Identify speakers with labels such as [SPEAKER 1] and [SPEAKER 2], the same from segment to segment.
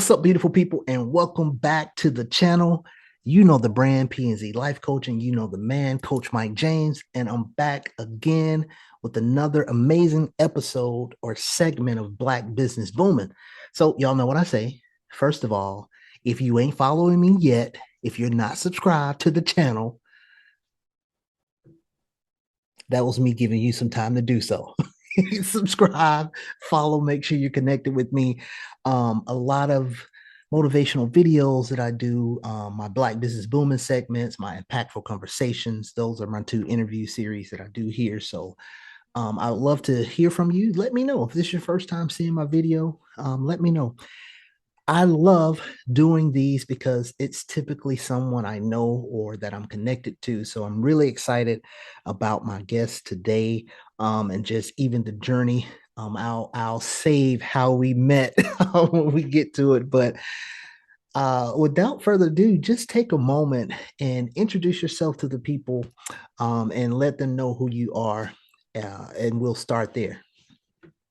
[SPEAKER 1] What's up, beautiful people, and welcome back to the channel. You know the brand P&Z Life Coaching. You know the man, Coach Mike James, and I'm back again with another amazing episode or segment of Black Business Booming. So y'all know what I say. First of all, if you ain't following me yet, if you're not subscribed to the channel, that was me giving you some time to do so. Subscribe, follow, make sure you're connected with me. A lot of motivational videos that I do, my Black Business Booming segments, my impactful conversations. Those are my two interview series that I do here. So I would love to hear from you. Let me know if this is your first time seeing my video. Let me know. I love doing these because it's typically someone I know or that I'm connected to. So I'm really excited about my guest today, and just even the journey. I'll save how we met when we get to it. But without further ado, just take a moment and introduce yourself to the people, and let them know who you are. And we'll start there.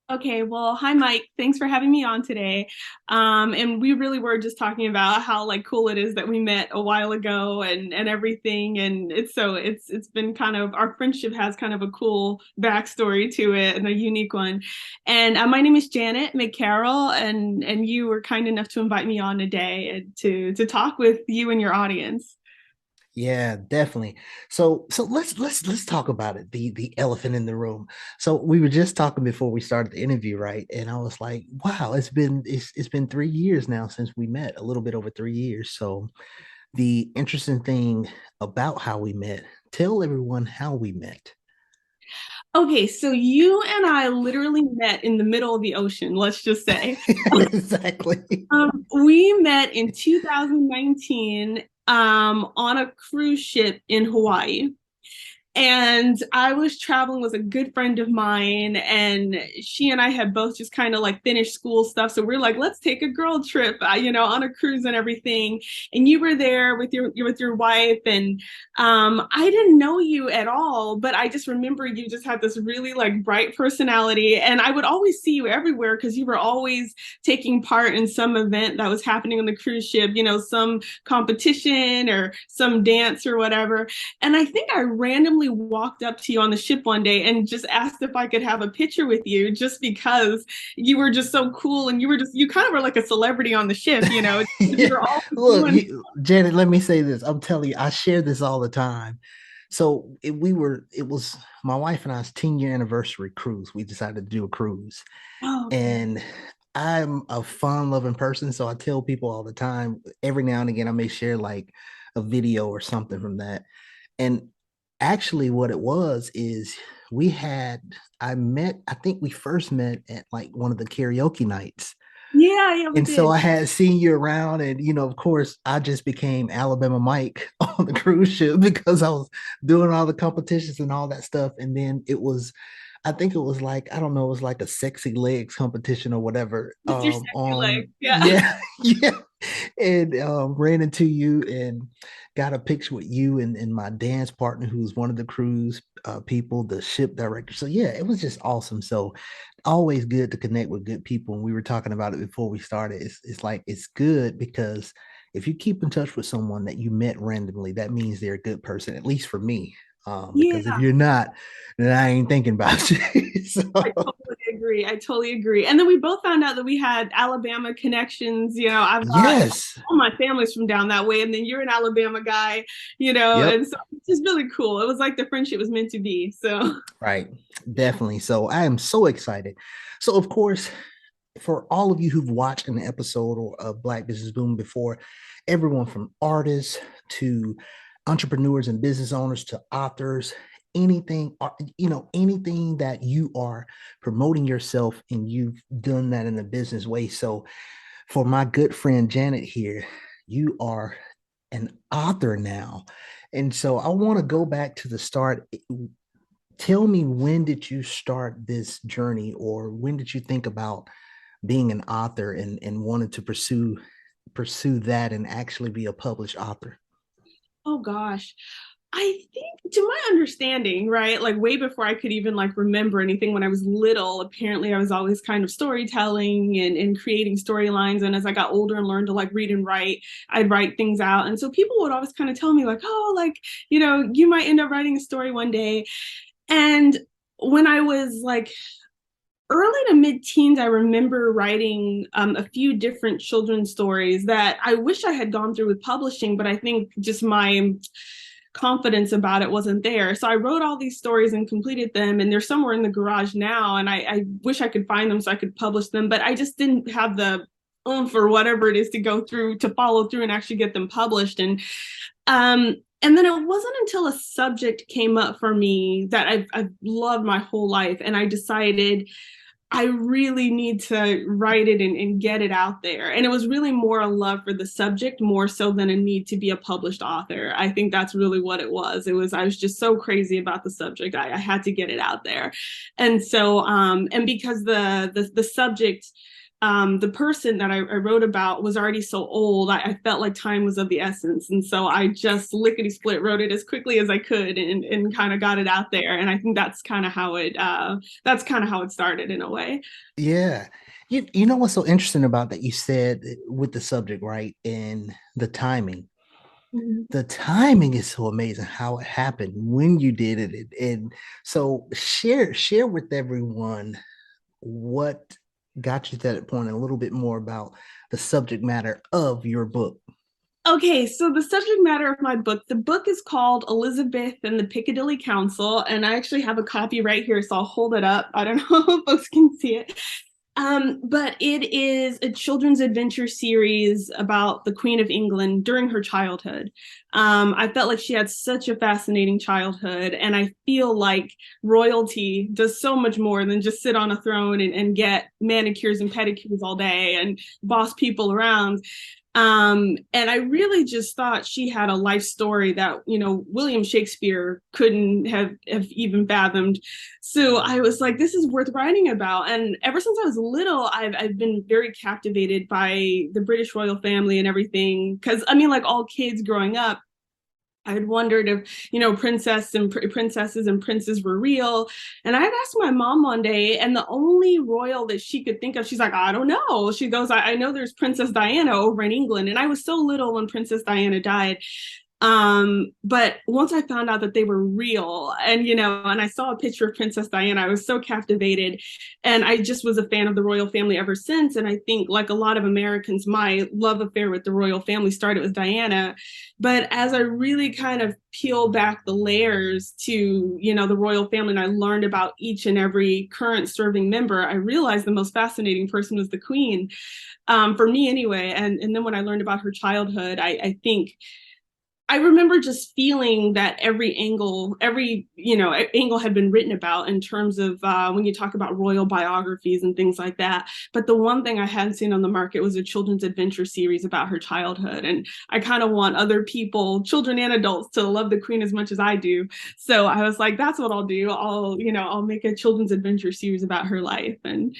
[SPEAKER 2] Okay, well, hi Mike. Thanks for having me on today. And we really were just talking about how like cool it is that we met a while ago and everything. And it's been kind of our friendship has kind of a cool backstory to it and a unique one. And my name is Janet McCarroll, and you were kind enough to invite me on today and to talk with you and your audience.
[SPEAKER 1] Yeah, definitely. So let's talk about it. The elephant in the room. So we were just talking before we started the interview, right? And I was like, wow, it's been 3 years now since we met, a little bit over 3 years. So the interesting thing about how we met, tell everyone how we met.
[SPEAKER 2] Okay, so you and I literally met in the middle of the ocean, let's just say.
[SPEAKER 1] Exactly.
[SPEAKER 2] We met in 2019 on a cruise ship in Hawaii. And I was traveling with a good friend of mine, and she and I had both just kind of like finished school stuff. So we're like, let's take a girl trip, on a cruise and everything. And you were there with your wife, and I didn't know you at all, but I just remember you just had this really like bright personality, and I would always see you everywhere because you were always taking part in some event that was happening on the cruise ship, some competition or some dance or whatever. And I think I randomly walked up to you on the ship one day and just asked if I could have a picture with you just because you were just so cool, and you kind of were like a celebrity on the ship, you
[SPEAKER 1] Yeah.
[SPEAKER 2] were always
[SPEAKER 1] Look,
[SPEAKER 2] doing.
[SPEAKER 1] Janet, let me say this. I'm telling you, I share this all the time. So it was my wife and I's 10-year anniversary cruise. We decided to do a cruise.
[SPEAKER 2] Oh, okay.
[SPEAKER 1] And I'm a fun loving person. So I tell people all the time, every now and again, I may share like a video or something from that. And actually, what it was is I think we first met at like one of the karaoke nights.
[SPEAKER 2] Yeah, yeah, we
[SPEAKER 1] And so
[SPEAKER 2] did.
[SPEAKER 1] I had seen you around, and of course, I just became Alabama Mike on the cruise ship because I was doing all the competitions and all that stuff. And then I think it was like, I don't know, it was like a sexy legs competition or whatever.
[SPEAKER 2] Mr. Sexy Leg.
[SPEAKER 1] On
[SPEAKER 2] Yeah.
[SPEAKER 1] Yeah, yeah, and ran into you and got a picture with you and my dance partner, who's one of the cruise people, the ship director. So yeah, it was just awesome. So always good to connect with good people. And we were talking about it before we started. It's like it's good because if you keep in touch with someone that you met randomly, that means they're a good person, at least for me. Because if
[SPEAKER 2] Yeah.
[SPEAKER 1] you're not, then I ain't thinking about you. So
[SPEAKER 2] I totally agree. I totally agree. And then we both found out that we had Alabama connections. I've got
[SPEAKER 1] yes.
[SPEAKER 2] all my family's from down that way, and then you're an Alabama guy,
[SPEAKER 1] Yep.
[SPEAKER 2] and so it's just really cool. It was like the friendship was meant to be. So
[SPEAKER 1] Right. Definitely. So I am so excited. So of course, for all of you who've watched an episode or of Black Business Boom before, everyone from artists to entrepreneurs and business owners to authors, anything, anything that you are promoting yourself, and you've done that in a business way. So for my good friend Janet here, you are an author now. And so I want to go back to the start. Tell me, when did you start this journey, or when did you think about being an author and wanted to pursue that and actually be a published author?
[SPEAKER 2] oh gosh. I think, to my understanding, right, like way before I could even like remember anything when I was little, apparently I was always kind of storytelling and creating storylines. And as I got older and learned to like read and write, I'd write things out. And so people would always kind of tell me, like, oh, like, you might end up writing a story one day. And when I was like early to mid teens, I remember writing a few different children's stories that I wish I had gone through with publishing, but I think just my confidence about it wasn't there. So I wrote all these stories and completed them, and they're somewhere in the garage now. And I wish I could find them so I could publish them, but I just didn't have the oomph or whatever it is to go through to follow through and actually get them published. And then it wasn't until a subject came up for me that I've loved my whole life, and I decided I really need to write it and get it out there. And it was really more a love for the subject, more so than a need to be a published author. I think that's really what it was. I was just so crazy about the subject. I had to get it out there. And so, and because the subject, the person that I wrote about was already so old, I felt like time was of the essence. And so I just lickety split wrote it as quickly as I could and kind of got it out there. And I think that's kind of how it started in a way.
[SPEAKER 1] Yeah. You know what's so interesting about that? You said with the subject, right? And the timing.
[SPEAKER 2] Mhm.
[SPEAKER 1] The timing is so amazing how it happened when you did it. And so share with everyone what got you to that point and a little bit more about the subject matter of your book.
[SPEAKER 2] Okay, so the subject matter of my book, the book is called Elizabeth and the Piccadilly Council, and I actually have a copy right here, so I'll hold it up. I don't know if folks can see it. But it is a children's adventure series about the Queen of England during her childhood. I felt like she had such a fascinating childhood, and I feel like royalty does so much more than just sit on a throne and get manicures and pedicures all day and boss people around. And I really just thought she had a life story that, William Shakespeare couldn't have even fathomed. So I was like, this is worth writing about. And ever since I was little, I've been very captivated by the British royal family and everything. Because I mean, like all kids growing up, I had wondered if, princesses and princes were real. And I had asked my mom one day, and the only royal that she could think of, she's like, I don't know. She goes, I know there's Princess Diana over in England. And I was so little when Princess Diana died. But once I found out that they were real and I saw a picture of Princess Diana, I was so captivated. And I just was a fan of the royal family ever since. And I think, like a lot of Americans, my love affair with the royal family started with Diana. But as I really kind of peel back the layers to, the royal family, and I learned about each and every current serving member, I realized the most fascinating person was the Queen, for me anyway. And then when I learned about her childhood, I think I remember just feeling that every angle had been written about in terms of when you talk about royal biographies and things like that. But the one thing I hadn't seen on the market was a children's adventure series about her childhood. And I kind of want other people, children and adults, to love the Queen as much as I do. So I was like, that's what I'll do. I'll make a children's adventure series about her life. And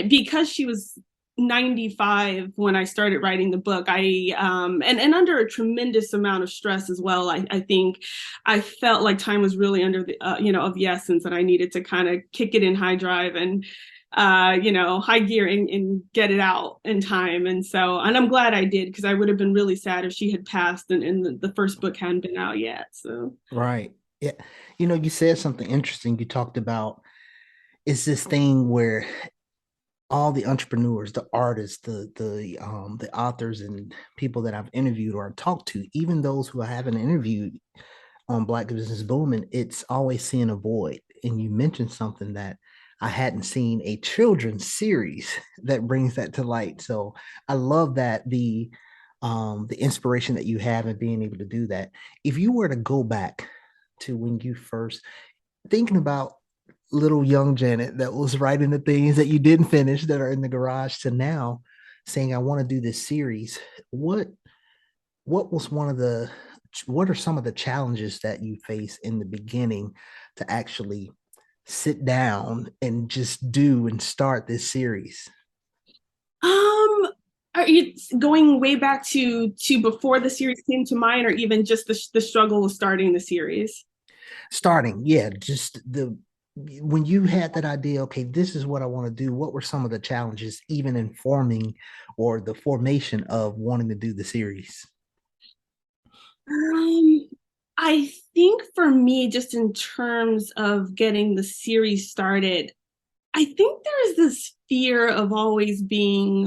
[SPEAKER 2] because she was 95 when I started writing the book. And under a tremendous amount of stress as well. I think I felt like time was really under the of the essence, and I needed to kind of kick it in high drive and high gear and get it out in time. And I'm glad I did, because I would have been really sad if she had passed and the first book hadn't been out yet. So
[SPEAKER 1] Right. Yeah. You said something interesting. You talked about it's this thing where all the entrepreneurs, the artists, the authors and people that I've interviewed or talked to, even those who I haven't interviewed on Black Business Booming, it's always seeing a void. And you mentioned something that I hadn't seen, a children's series that brings that to light. So I love that the inspiration that you have and being able to do that. If you were to go back to when you first thinking about little young Janet that was writing the things that you didn't finish that are in the garage to now saying, I want to do this series. What what was one of the what are some of the challenges that you face in the beginning to actually sit down and just do and start this series?
[SPEAKER 2] Um, Are you going way back to before the series came to mind, or even just the struggle of starting the series?
[SPEAKER 1] Starting, yeah, just the when you had that idea, okay, this is what I want to do. What were some of the challenges, even in forming or the formation of wanting to do the series?
[SPEAKER 2] Um, I think for me, just in terms of getting the series started, I think there is this fear of always being,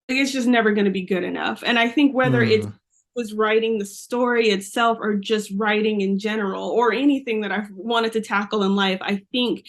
[SPEAKER 2] like, it's just never going to be good enough. And I think whether it
[SPEAKER 1] Mm,
[SPEAKER 2] was writing the story itself or just writing in general or anything that I wanted to tackle in life, I think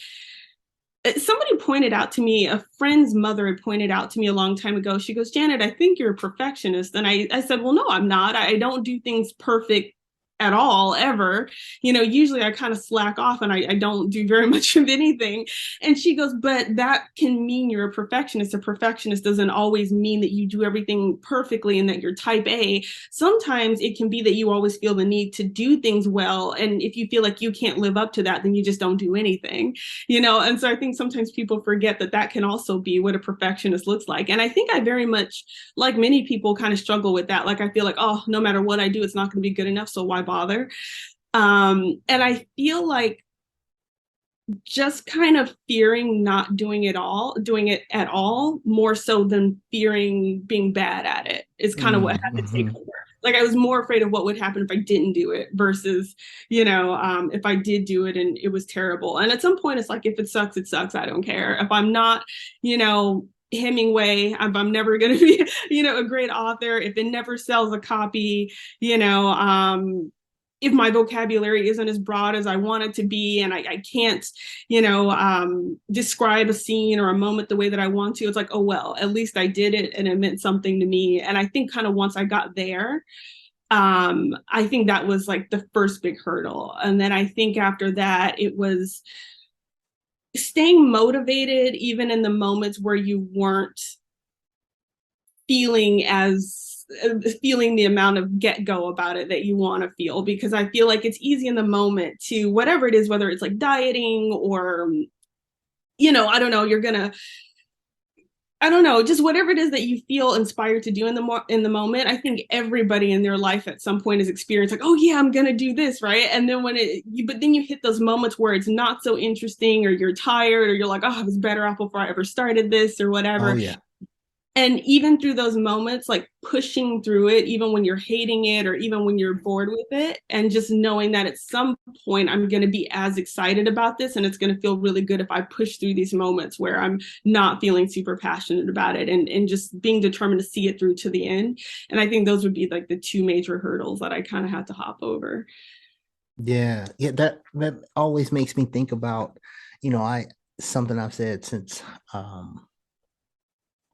[SPEAKER 2] somebody pointed out to me, a friend's mother had pointed out to me a long time ago. She goes, Janet, I think you're a perfectionist. And I said, well, no, I'm not. I don't do things perfect at all, ever. Usually I kind of slack off and I don't do very much of anything. And she goes, but that can mean you're a perfectionist. A perfectionist doesn't always mean that you do everything perfectly and that you're type A. Sometimes it can be that you always feel the need to do things well. And if you feel like you can't live up to that, then you just don't do anything. And so I think sometimes people forget that that can also be what a perfectionist looks like. And I think I very much, like many people, kind of struggle with that. Like, I feel like, oh, no matter what I do, it's not going to be good enough, so why bother? And I feel like just kind of fearing not doing it at all, more so than fearing being bad at it, is kind of what had to take
[SPEAKER 1] mm-hmm.
[SPEAKER 2] over. Like, I was more afraid of what would happen if I didn't do it versus, if I did do it and it was terrible. And at some point, it's like, if it sucks, it sucks. I don't care. If I'm not, Hemingway, if I'm never going to be, a great author, if it never sells a copy, if my vocabulary isn't as broad as I want it to be, and I can't, describe a scene or a moment the way that I want to, it's like, oh, well, at least I did it and it meant something to me. And I think kind of once I got there, I think that was like the first big hurdle. And then I think after that, it was staying motivated, even in the moments where you weren't feeling as feeling the amount of get go about it that you want to feel, because I feel like it's easy in the moment to whatever it is, whether it's like dieting or, I don't know, I don't know, just whatever it is that you feel inspired to do in the moment. I think everybody in their life at some point has experienced like, oh yeah, I'm gonna do this, right? And then but then you hit those moments where it's not so interesting, or you're tired, or you're like, oh, I was better off before I ever started this or
[SPEAKER 1] Oh
[SPEAKER 2] whatever.
[SPEAKER 1] yeah.
[SPEAKER 2] And even through those moments, like pushing through it, even when you're hating it or even when you're bored with it, and just knowing that at some point I'm going to be as excited about this, and it's going to feel really good if I push through these moments where I'm not feeling super passionate about it, and just being determined to see it through to the end. And I think those would be like the two major hurdles that I kind of had to hop over.
[SPEAKER 1] Yeah, yeah, that always makes me think about, I something I've said since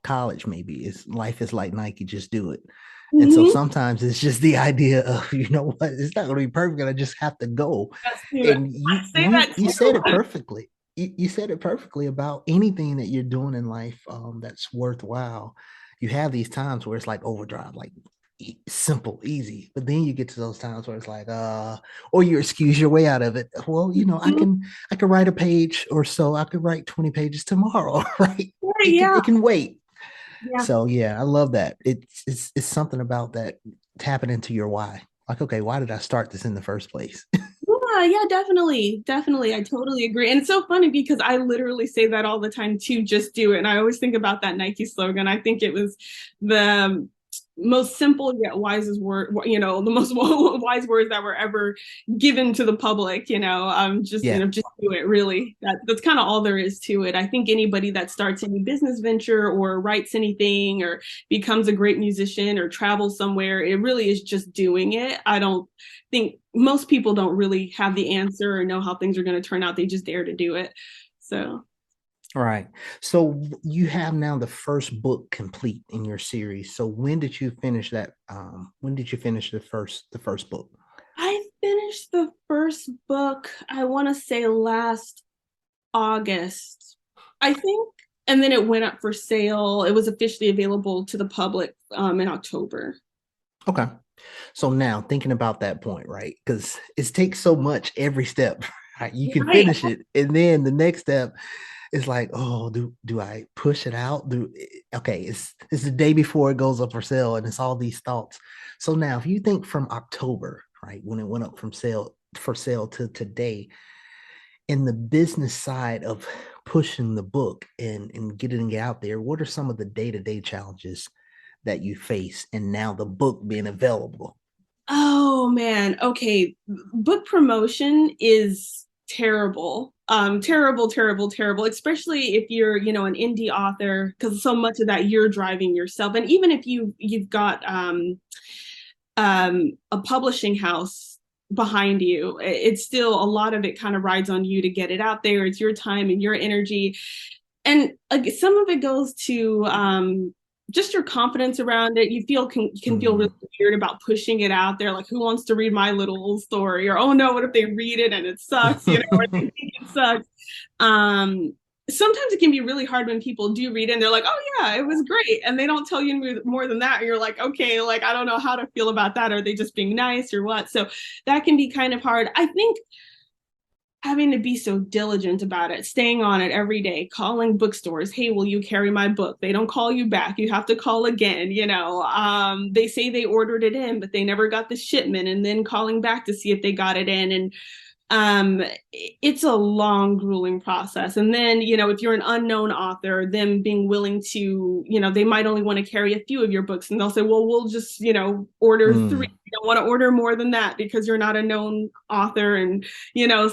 [SPEAKER 1] college maybe is life is like Nike, just do it. And so
[SPEAKER 2] Mm-hmm.
[SPEAKER 1] sometimes it's just the idea of, you know what, it's not going to be perfect. I just have to go. And
[SPEAKER 2] I
[SPEAKER 1] you
[SPEAKER 2] say
[SPEAKER 1] you
[SPEAKER 2] that
[SPEAKER 1] you said it
[SPEAKER 2] too.
[SPEAKER 1] perfectly. You said it perfectly about anything that you're doing in life that's worthwhile. You have these times where it's like overdrive, like simple, easy. But then you get to those times where it's like, or you excuse your way out of it. Well, I can write a page or so. I could write 20 pages tomorrow, right? It can
[SPEAKER 2] Yeah,
[SPEAKER 1] it can wait.
[SPEAKER 2] yeah.
[SPEAKER 1] So yeah, I love that. It's something about that tapping into your why. Like, okay, why did I start this in the first place?
[SPEAKER 2] Yeah, definitely. Definitely. I totally agree. And it's so funny because I literally say that all the time too, just do it. And I always think about that Nike slogan. I think it was the most simple yet wisest word, the most wise words that were ever given to the public, just,
[SPEAKER 1] Yeah.
[SPEAKER 2] just do it, really. That's kind of all there is to it. I think anybody that starts any business venture or writes anything or becomes a great musician or travels somewhere, it really is just doing it. I don't think most people don't really have the answer or know how things are going to turn out. They just dare to do it. So
[SPEAKER 1] Right. So you have now the first book complete in your series. So when did you finish that? When did you finish the first book?
[SPEAKER 2] I finished the first book, I want to say last August, I think. And then it went up for sale. It was officially available to the public in October.
[SPEAKER 1] Okay. So now thinking about that point, right? Because it takes so much every step. Right? You can
[SPEAKER 2] Right.
[SPEAKER 1] finish it, and then the next step it's like, oh, do I push it out? Okay, it's the day before it goes up for sale, and it's all these thoughts. So now, if you think from October, right, when it went up from sale for sale to today, in the business side of pushing the book and getting it out there, what are some of the day-to-day challenges that you face, and now the book being available?
[SPEAKER 2] Oh man. Okay. Book promotion is terrible. Terrible, terrible, terrible, especially if you're, an indie author, because so much of that you're driving yourself. And even if you've got a publishing house behind you, it's still a lot of it kind of rides on you to get it out there. It's your time and your energy. And some of it goes to just your confidence around it. You can feel really
[SPEAKER 1] Mm,
[SPEAKER 2] weird about pushing it out there. Like, who wants to read my little story? Or, oh no, what if they read it and it sucks? Or they think it sucks. Um, Sometimes it can be really hard when people do read it and they're like, oh yeah, it was great, and they don't tell you more than that, and you're like, okay, like I don't know how to feel about that. Are they just being nice or what? So that can be kind of hard. I think having to be so diligent about it, staying on it every day, calling bookstores, hey, will you carry my book? They don't call you back. You have to call again. They say they ordered it in, but they never got the shipment, and then calling back to see if they got it in. And um it's a long, grueling process. And then, if you're an unknown author, them being willing to, they might only want to carry a few of your books, and they'll say, well, we'll just, order three.
[SPEAKER 1] mm,
[SPEAKER 2] We don't want to order more than that because you're not a known author, and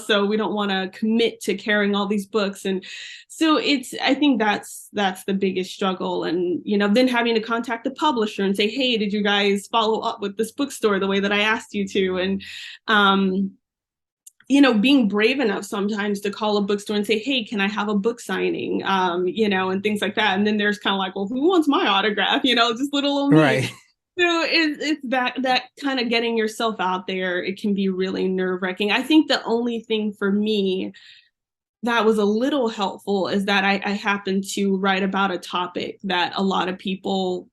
[SPEAKER 2] so we don't want to commit to carrying all these books. And so I think that's the biggest struggle. And then having to contact the publisher and say, hey, did you guys follow up with this bookstore the way that I asked you to? And um being brave enough sometimes to call a bookstore and say, hey, can I have a book signing? And things like that. And then there's kind of like, well, who wants my autograph? Just little old me.
[SPEAKER 1] right.
[SPEAKER 2] So it's that kind of getting yourself out there. It can be really nerve wracking. I think the only thing for me that was a little helpful is that I happened to write about a topic that a lot of people,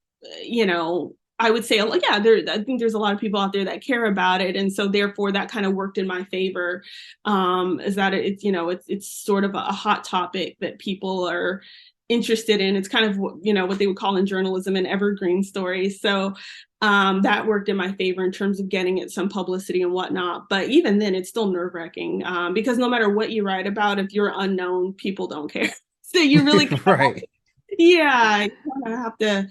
[SPEAKER 2] I would say, like, yeah, I think there's a lot of people out there that care about it. And so therefore that kind of worked in my favor. Is that it's sort of a hot topic that people are interested in. It's kind of, what they would call in journalism an evergreen story. So that worked in my favor in terms of getting it some publicity and whatnot. But even then, it's still nerve wracking because no matter what you write about, if you're unknown, people don't care. So you really,
[SPEAKER 1] Right.
[SPEAKER 2] yeah, you kind of have to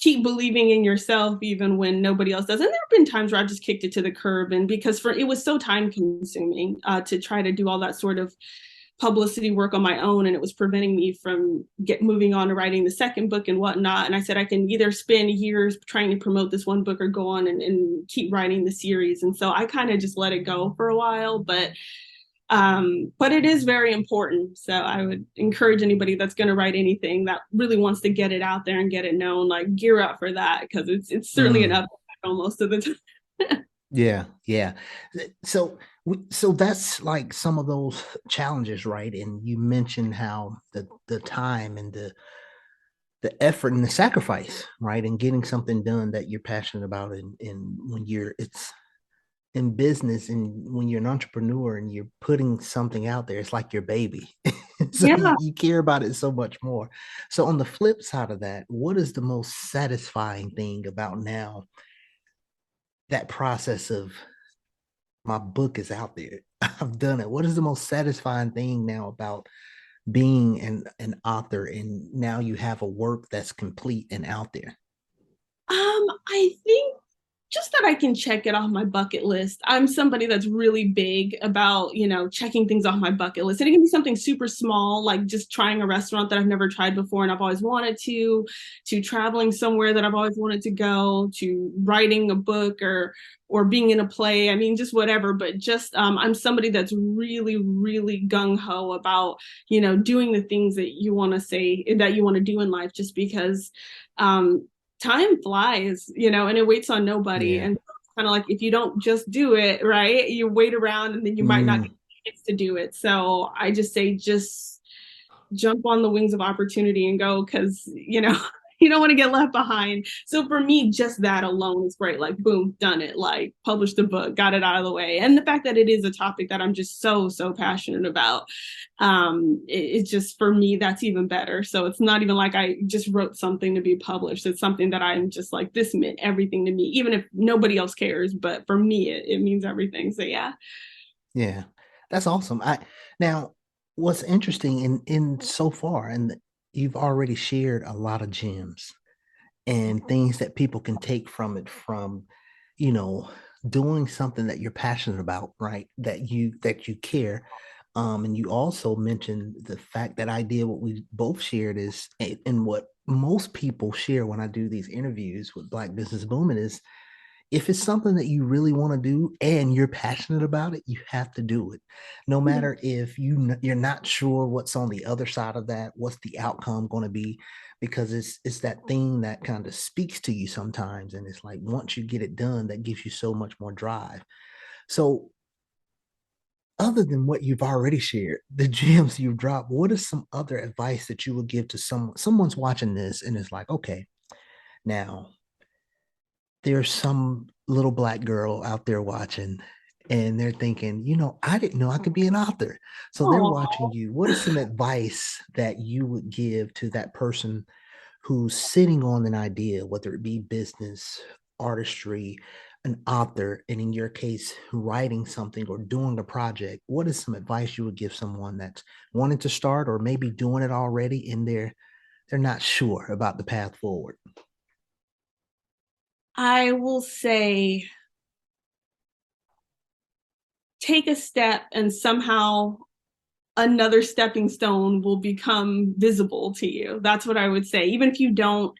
[SPEAKER 2] keep believing in yourself even when nobody else does. And there have been times where I've just kicked it to the curb, and because it was so time consuming to try to do all that sort of publicity work on my own, and it was preventing me from moving on to writing the second book and whatnot. And I said I can either spend years trying to promote this one book or go on and keep writing the series. And so I kind of just let it go for a while, but it is very important. So I would encourage anybody that's going to write anything that really wants to get it out there and get it known, like, gear up for that, because it's certainly an
[SPEAKER 1] Mm,
[SPEAKER 2] uphill battle most of the time.
[SPEAKER 1] yeah, yeah. So that's like some of those challenges, right? And you mentioned how the time and the effort and the sacrifice, right? And getting something done that you're passionate about, and when it's in business, and when you're an entrepreneur and you're putting something out there, it's like your baby. So
[SPEAKER 2] Yeah.
[SPEAKER 1] you care about it so much more. So on the flip side of that, what is the most satisfying thing about now, that process of my book is out there? I've done it. What is the most satisfying thing now about being an author, and now you have a work that's complete and out there?
[SPEAKER 2] I think just that I can check it off my bucket list. I'm somebody that's really big about, checking things off my bucket list. And it can be something super small, like just trying a restaurant that I've never tried before and I've always wanted to traveling somewhere that I've always wanted to go, to writing a book or being in a play. I mean, just whatever. But just I'm somebody that's really, really gung ho about, doing the things that you want to say that you want to do in life, just because um, time flies, and it waits on nobody.
[SPEAKER 1] Yeah.
[SPEAKER 2] And kind of like, if you don't just do it, right, you wait around and then you might not get
[SPEAKER 1] Mm,
[SPEAKER 2] the chance to do it. So I just say, just jump on the wings of opportunity and go, because You don't want to get left behind. So for me, just that alone is great. Like, boom, done it. Like, published a book, got it out of the way. And the fact that it is a topic that I'm just so passionate about, it's just for me, that's even better. So it's not even like I just wrote something to be published. It's something that I'm just like, this meant everything to me, even if nobody else cares. But for me, it means everything. So yeah.
[SPEAKER 1] Yeah, that's awesome. I now what's interesting in so far, and you've already shared a lot of gems and things that people can take from it from, you know, doing something that you're passionate about, right? That you care. And you also mentioned the fact that idea what we both shared is and what most people share when I do these interviews with Black Business Booming is if it's something that you really want to do and you're passionate about it, you have to do it. No matter if you're not sure what's on the other side of that, what's the outcome going to be, because it's that thing that kind of speaks to you sometimes, and it's like once you get it done, that gives you so much more drive. So, other than what you've already shared, the gems you've dropped, what is some other advice that you would give to someone's watching this and is like, okay, now there's some little black girl out there watching and they're thinking, I didn't know I could be an author. So they're watching
[SPEAKER 2] Oh,
[SPEAKER 1] you. What is some advice that you would give to that person who's sitting on an idea, whether it be business, artistry, an author, and in your case, writing something or doing a project? What is some advice you would give someone that's wanting to start or maybe doing it already and they're not sure about the path forward?
[SPEAKER 2] I will say take a step and somehow another stepping stone will become visible to you. That's what I would say. Even if you don't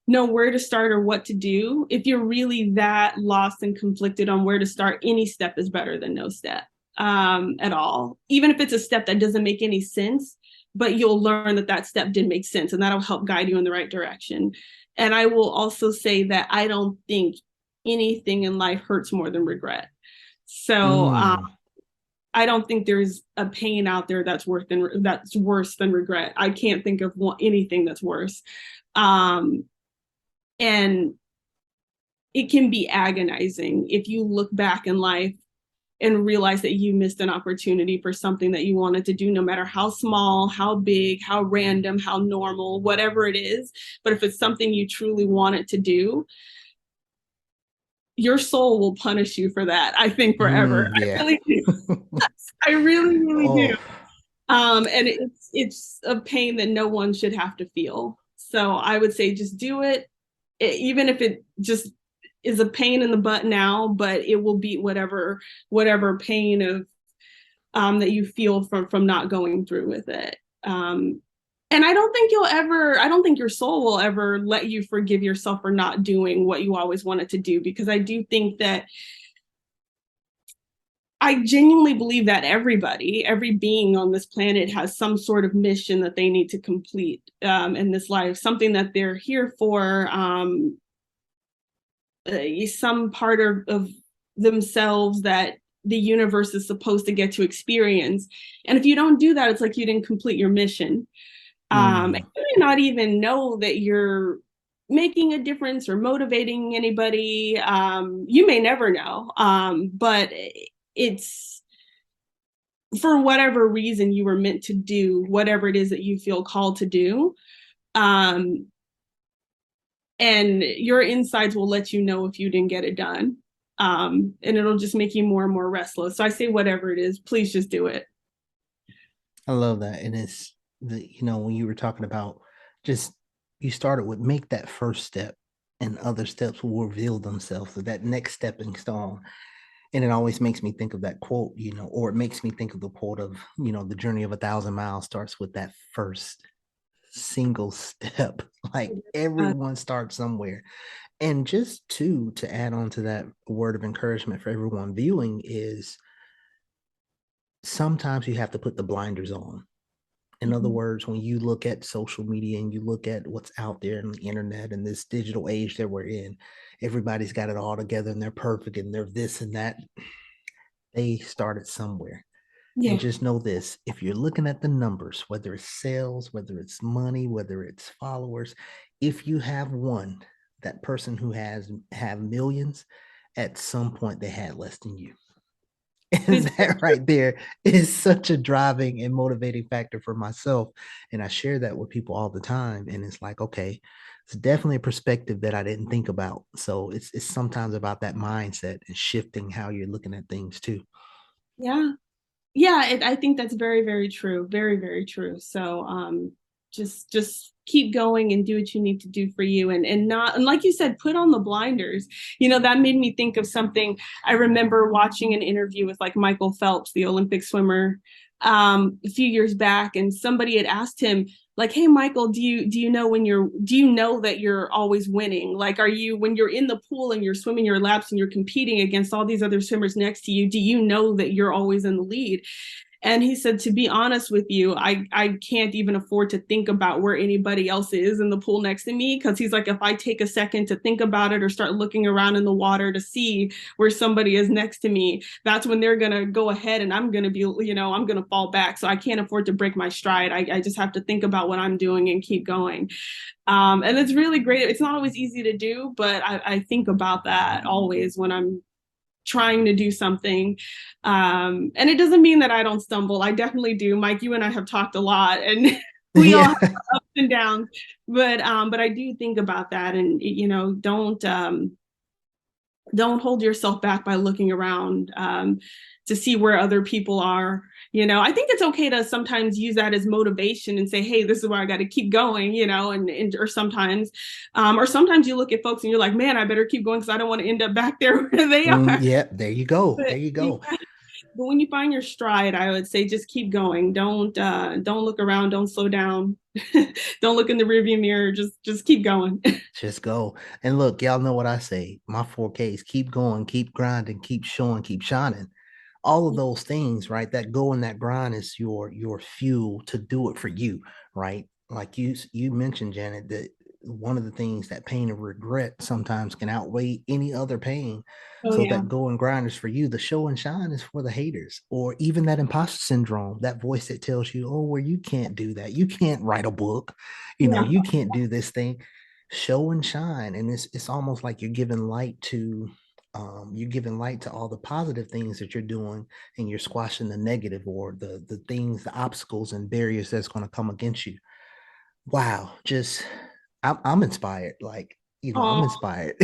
[SPEAKER 2] know where to start or what to do, if you're really that lost and conflicted on where to start, any step is better than no step at all. Even if it's a step that doesn't make any sense, but you'll learn that that step did make sense and that'll help guide you in the right direction. And I will also say that I don't think anything in life hurts more than regret. So
[SPEAKER 1] Mm,
[SPEAKER 2] I don't think there's a pain out there that's worse than regret. I can't think of anything that's worse. Um, and it can be agonizing if you look back in life and realize that you missed an opportunity for something that you wanted to do, no matter how small, how big, how random, how normal, whatever it is. But if it's something you truly wanted to do, your soul will punish you for that, I think, forever. I
[SPEAKER 1] yeah.
[SPEAKER 2] really do. I really do.
[SPEAKER 1] Oh,
[SPEAKER 2] And it's a pain that no one should have to feel. So I would say just do it, even if it just is a pain in the butt now, but it will beat whatever pain of that you feel from not going through with it. And I don't think your soul will ever let you forgive yourself for not doing what you always wanted to do, because I do think that I genuinely believe that every being on this planet has some sort of mission that they need to complete in this life, something that they're here for, some part of themselves that the universe is supposed to get to experience. And if you don't do that, it's like you didn't complete your mission. And
[SPEAKER 1] mm,
[SPEAKER 2] you may not even know that you're making a difference or motivating anybody. You may never know, but it's for whatever reason you were meant to do whatever it is that you feel called to do. Um, and your insides will let you know if you didn't get it done. And it'll just make you more and more restless. So I say, whatever it is, please just do it.
[SPEAKER 1] I love that. And it's when you were talking about just you started with make that first step and other steps will reveal themselves. So that next stepping stone. And it always makes me think of that quote, or it makes me think of the quote of, the journey of 1,000 miles starts with that first single step. Like
[SPEAKER 2] Uh,
[SPEAKER 1] everyone starts somewhere. And just to add on to that word of encouragement for everyone viewing is sometimes you have to put the blinders on. In other words, when you look at social media and you look at what's out there on the internet and this digital age that we're in, everybody's got it all together and they're perfect and they're this and that. They started somewhere. And
[SPEAKER 2] yeah.
[SPEAKER 1] just know this, if you're looking at the numbers, whether it's sales, whether it's money, whether it's followers, if you have one, that person who has have millions, at some point they had less than you. And
[SPEAKER 2] It's
[SPEAKER 1] that right there is such a driving and motivating factor for myself. And I share that with people all the time. And it's like, okay, it's definitely a perspective that I didn't think about. So it's sometimes about that mindset and shifting how you're looking at things too.
[SPEAKER 2] yeah. Yeah, I think that's very, very true. Very, very true. So just keep going and do what you need to do for you and not and like you said, put on the blinders. You know, that made me think of something. I remember watching an interview with like Michael Phelps, the Olympic swimmer, a few years back, and somebody had asked him, like, hey Michael, do you know when you're do you know that you're always winning? Like, are you when you're in the pool and you're swimming your laps and you're competing against all these other swimmers next to you, do you know that you're always in the lead? And he said, to be honest with you, I can't even afford to think about where anybody else is in the pool next to me. Cause he's like, if I take a second to think about it or start looking around in the water to see where somebody is next to me, that's when they're going to go ahead and I'm going to be, I'm going to fall back. So I can't afford to break my stride. I just have to think about what I'm doing and keep going. And it's really great. It's not always easy to do, but I think about that always when I'm trying to do something. And it doesn't mean that I don't stumble. I definitely do. Mike, you and I have talked a lot and we all have
[SPEAKER 1] Yeah.
[SPEAKER 2] ups and downs, but I do think about that and, don't hold yourself back by looking around to see where other people are. I think it's okay to sometimes use that as motivation and say, hey, this is where I got to keep going, and or sometimes you look at folks and you're like, man, I better keep going because I don't want to end up back there where they are.
[SPEAKER 1] Yeah, there you go.
[SPEAKER 2] But
[SPEAKER 1] There you go.
[SPEAKER 2] but when you find your stride, I would say just keep going. Don't look around, don't slow down. Don't look in the rearview mirror. Just keep going.
[SPEAKER 1] Just go. And look, y'all know what I say. My 4Ks, keep going, keep grinding, keep showing, keep shining. All of those things, right? That go and that grind is your fuel to do it for you, right? Like you mentioned, Janet, that one of the things that pain and regret sometimes can outweigh any other pain.
[SPEAKER 2] Oh
[SPEAKER 1] So
[SPEAKER 2] yeah.
[SPEAKER 1] that go and grind is for you. The show and shine is for the haters, or even that imposter syndrome, that voice that tells you, oh, well, you can't do that. You can't write a book.
[SPEAKER 2] Yeah.
[SPEAKER 1] You can't do this thing. Show and shine. And it's almost like you're giving light to all the positive things that you're doing, and you're squashing the negative or the things, the obstacles and barriers that's going to come against you. Wow, just I'm inspired. Like, I'm
[SPEAKER 2] Oh,
[SPEAKER 1] inspired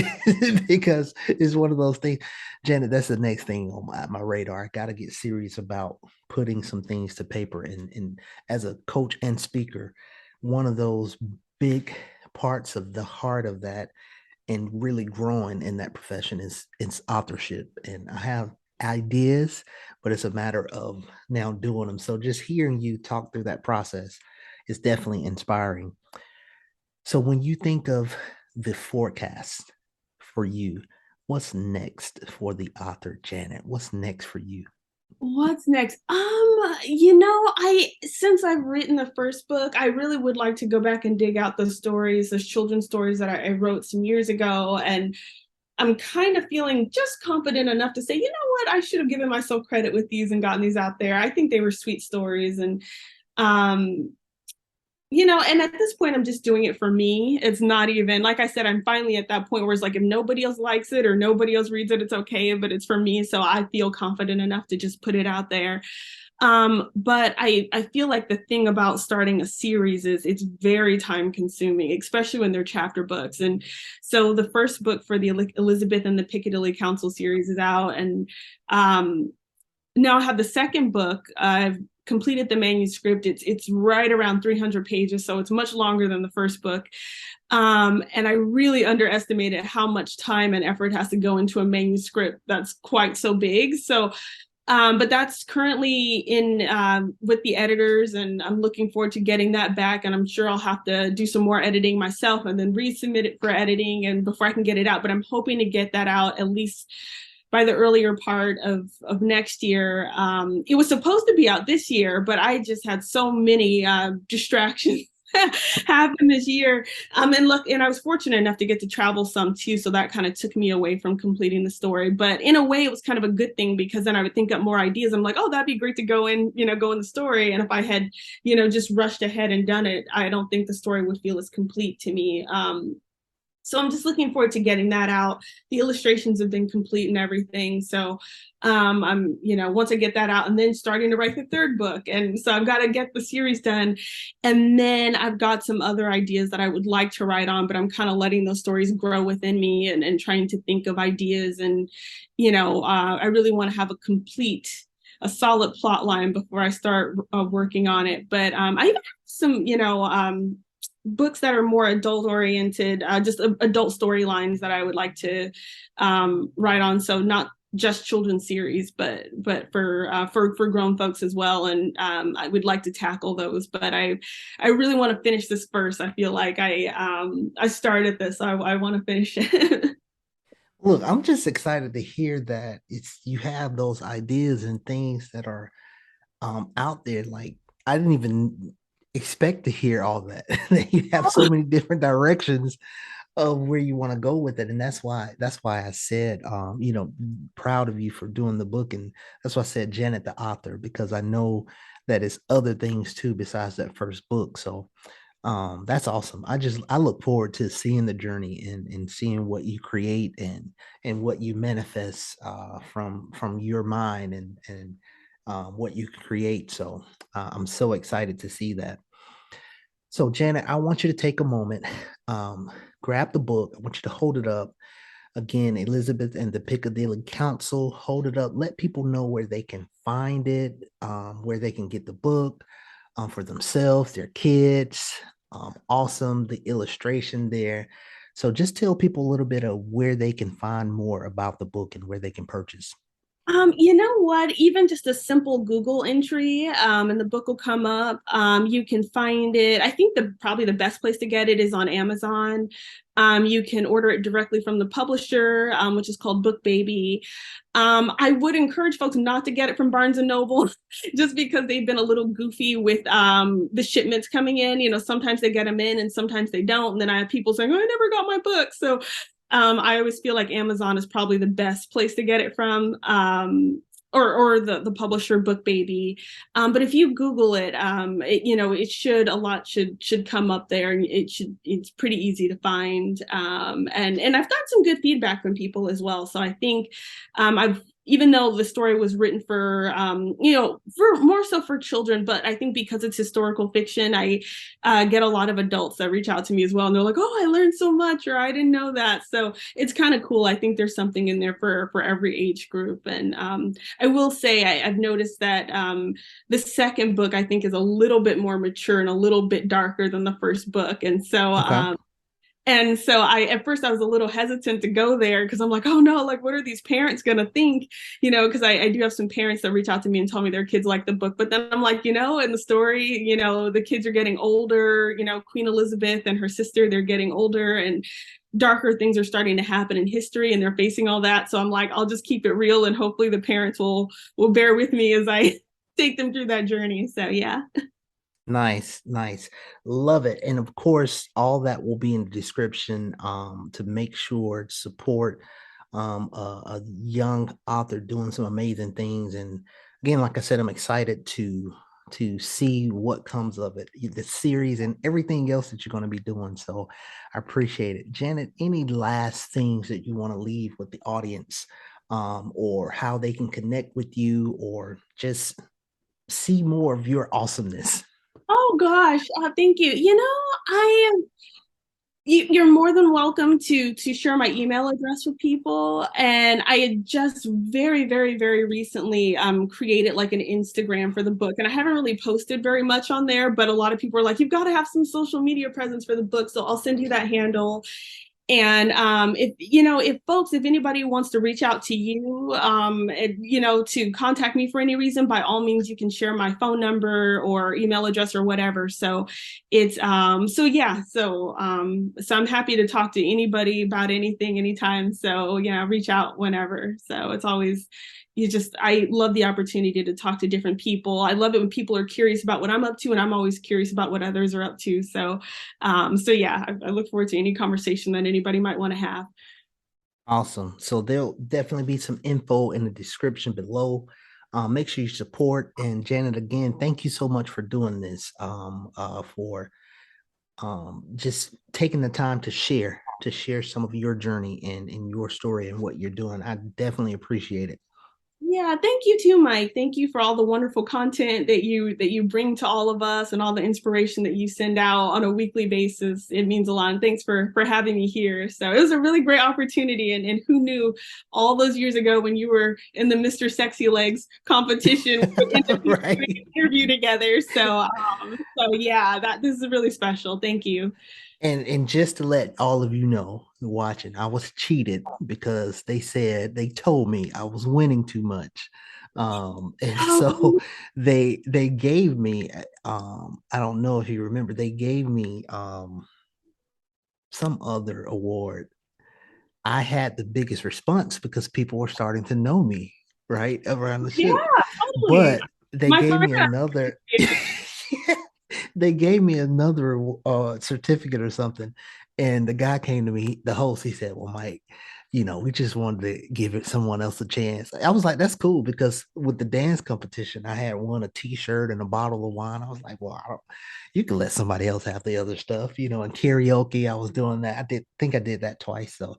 [SPEAKER 1] because it's one of those things. Janet, that's the next thing on my radar. I got to get serious about putting some things to paper. And as a coach and speaker, one of those big parts of the heart of that and really growing in that profession is it's authorship. And I have ideas, but it's a matter of now doing them. So just hearing you talk through that process is definitely inspiring. So when you think of the forecast for you, what's next for the author, Janet? What's next for you?
[SPEAKER 2] what's next? I since I've written the first book, I really would like to go back and dig out those stories, those children's stories that I wrote some years ago. And I'm kind of feeling just confident enough to say, you know what, I should have given myself credit with these and gotten these out there. I think they were sweet stories. And um, and at this point, I'm just doing it for me. It's not even, like I said, I'm finally at that point where it's like, if nobody else likes it or nobody else reads it, it's okay, but it's for me. So I feel confident enough to just put it out there. But I feel like the thing about starting a series is it's very time consuming, especially when they're chapter books. And so the first book for the Elizabeth and the Piccadilly Council series is out. And now I have the second book. I've completed the manuscript. It's right around 300 pages, so it's much longer than the first book. And I really underestimated how much time and effort has to go into a manuscript that's quite so big. So but that's currently in with the editors, and I'm looking forward to getting that back. And I'm sure I'll have to do some more editing myself and then resubmit it for editing and before I can get it out. But I'm hoping to get that out at least by the earlier part of next year. It was supposed to be out this year, but I just had so many distractions happen this year. And look, and I was fortunate enough to get to travel some too, so that kind of took me away from completing the story. But in a way, it was kind of a good thing because then I would think up more ideas. I'm like, oh, that'd be great to go in, go in the story. And if I had, just rushed ahead and done it, I don't think the story would feel as complete to me. So I'm just looking forward to getting that out. The illustrations have been complete and everything. So I'm, once I get that out and then starting to write the third book. And so I've got to get the series done. And then I've got some other ideas that I would like to write on, but I'm kind of letting those stories grow within me and trying to think of ideas. And, I really want to have a solid plot line before I start working on it. But I even have some, books that are more adult oriented, just adult storylines that I would like to write on. So not just children's series, but for grown folks as well. And I would like to tackle those. But I really want to finish this first. I feel like I started this. So I want to finish it.
[SPEAKER 1] Look, I'm just excited to hear that you have those ideas and things that are out there. Like I didn't even expect to hear all that. That you have so many different directions of where you want to go with it. And that's why I said proud of you for doing the book. And that's why I said Janet the author, because I know that it's other things too besides that first book. So that's awesome. I look forward to seeing the journey and seeing what you create and what you manifest from your mind and what you create. So I'm so excited to see that. So Janet, I want you to take a moment, grab the book. I want you to hold it up again. Elizabeth and the Piccadilly Council. Hold it up. Let people know where they can find it, where they can get the book for themselves, their kids. Awesome, the illustration there. So just tell people a little bit of where they can find more about the book and where they can purchase.
[SPEAKER 2] You know what? Even just a simple Google entry, and the book will come up. You can find it. I think probably the best place to get it is on Amazon. You can order it directly from the publisher, which is called Book Baby. I would encourage folks not to get it from Barnes and Noble, just because they've been a little goofy with the shipments coming in. Sometimes they get them in and sometimes they don't. And then I have people saying, "Oh, I never got my book." So I always feel like Amazon is probably the best place to get it from, or the publisher Book Baby. But if you Google it, it should come up there, and it's pretty easy to find. And I've got some good feedback from people as well. So I think I've even though the story was written for for more so for children, but I think because it's historical fiction, I get a lot of adults that reach out to me as well, and they're like, "Oh, I learned so much," or "I didn't know that." So it's kind of cool. I think there's something in there for every age group. And I will say I've noticed that the second book I think is a little bit more mature and a little bit darker than the first book,
[SPEAKER 1] Okay.
[SPEAKER 2] and so at first I was a little hesitant to go there because I'm like, oh no, like what are these parents gonna think? Because I do have some parents that reach out to me and tell me their kids like the book. But then I'm like, in the story, the kids are getting older, Queen Elizabeth and her sister, they're getting older, and darker things are starting to happen in history and they're facing all that. So I'm like, I'll just keep it real and hopefully the parents will bear with me as I take them through that journey. So yeah.
[SPEAKER 1] Nice, nice. Love it. And of course, all that will be in the description to make sure to support a young author doing some amazing things. And again, like I said, I'm excited to see what comes of it, the series and everything else that you're going to be doing. So I appreciate it. Janet, any last things that you want to leave with the audience, or how they can connect with you or just see more of your awesomeness?
[SPEAKER 2] Oh gosh, thank you. I am you're more than welcome to share my email address with people. And I had just very, very, very recently created like an Instagram for the book. And I haven't really posted very much on there, but a lot of people are like, you've got to have some social media presence for the book. So I'll send you that handle. And if folks, if anybody wants to reach out to you, to contact me for any reason, by all means, you can share my phone number or email address or whatever. So it's so yeah, so I'm happy to talk to anybody about anything, anytime. So yeah, reach out whenever. So it's always I love the opportunity to talk to different people. I love it when people are curious about what I'm up to, and I'm always curious about what others are up to. So yeah, I look forward to any conversation that anybody might want to have.
[SPEAKER 1] Awesome. So there'll definitely be some info in the description below. Make sure you support. And Janet, again, thank you so much for doing this. For just taking the time to share some of your journey and your story and what you're doing. I definitely appreciate it.
[SPEAKER 2] Yeah, thank you too, Mike. Thank you for all the wonderful content that you bring to all of us and all the inspiration that you send out on a weekly basis. It means a lot. And thanks for having me here. So it was a really great opportunity. And who knew all those years ago when you were in the Mr. Sexy Legs competition, we would end up doing
[SPEAKER 1] Right.
[SPEAKER 2] an interview together. So yeah, that this is really special. Thank you.
[SPEAKER 1] And just to let all of you know watching, I was cheated because they told me I was winning too much. And so
[SPEAKER 2] Oh,
[SPEAKER 1] they gave me I don't know if you remember, they gave me some other award. I had the biggest response because people were starting to know me right around the
[SPEAKER 2] yeah,
[SPEAKER 1] ship.
[SPEAKER 2] totally.
[SPEAKER 1] But they
[SPEAKER 2] My
[SPEAKER 1] gave
[SPEAKER 2] friend.
[SPEAKER 1] me another they gave me another certificate or something. And the guy came to me, the host, he said, well, Mike, we just wanted to give it someone else a chance. I was like, that's cool because with the dance competition, I had won a t-shirt and a bottle of wine. I was like, well, you can let somebody else have the other stuff, and karaoke, I was doing that. I did that twice. So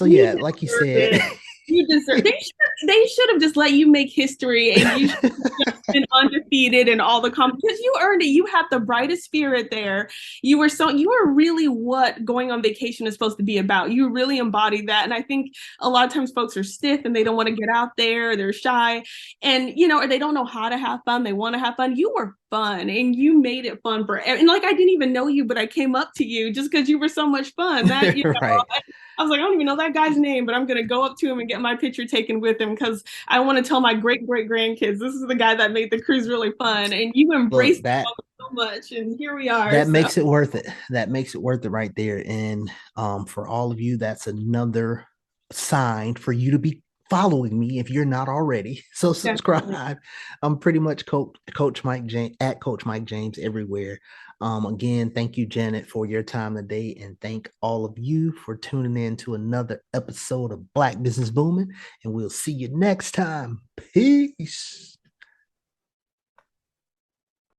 [SPEAKER 2] You
[SPEAKER 1] yeah, like you
[SPEAKER 2] deserve
[SPEAKER 1] said,
[SPEAKER 2] it. You deserve. They should have just let you make history, and you should have just been undefeated in all the because you earned it. You had the brightest spirit there. You were really what going on vacation is supposed to be about. You really embodied that, and I think a lot of times folks are stiff and they don't want to get out there. They're shy, and or they don't know how to have fun. They want to have fun. You were fun, and you made it fun for. And like I didn't even know you, but I came up to you just because you were so much fun. That
[SPEAKER 1] right.
[SPEAKER 2] I was like, I don't even know that guy's name, but I'm gonna go up to him and get my picture taken with him because I want to tell my great grandkids this is the guy that made the cruise really fun, and you
[SPEAKER 1] Look,
[SPEAKER 2] embraced
[SPEAKER 1] that
[SPEAKER 2] it so much, and here we are.
[SPEAKER 1] that
[SPEAKER 2] So
[SPEAKER 1] makes it worth it. That makes it worth it right there. And for all of you, that's another sign for you to be following me if you're not already. So
[SPEAKER 2] definitely,
[SPEAKER 1] subscribe. I'm pretty much Coach Mike James at Coach Mike James everywhere. Again, thank you, Janet, for your time today, and thank all of you for tuning in to another episode of Black Business Booming. And we'll see you next time. Peace.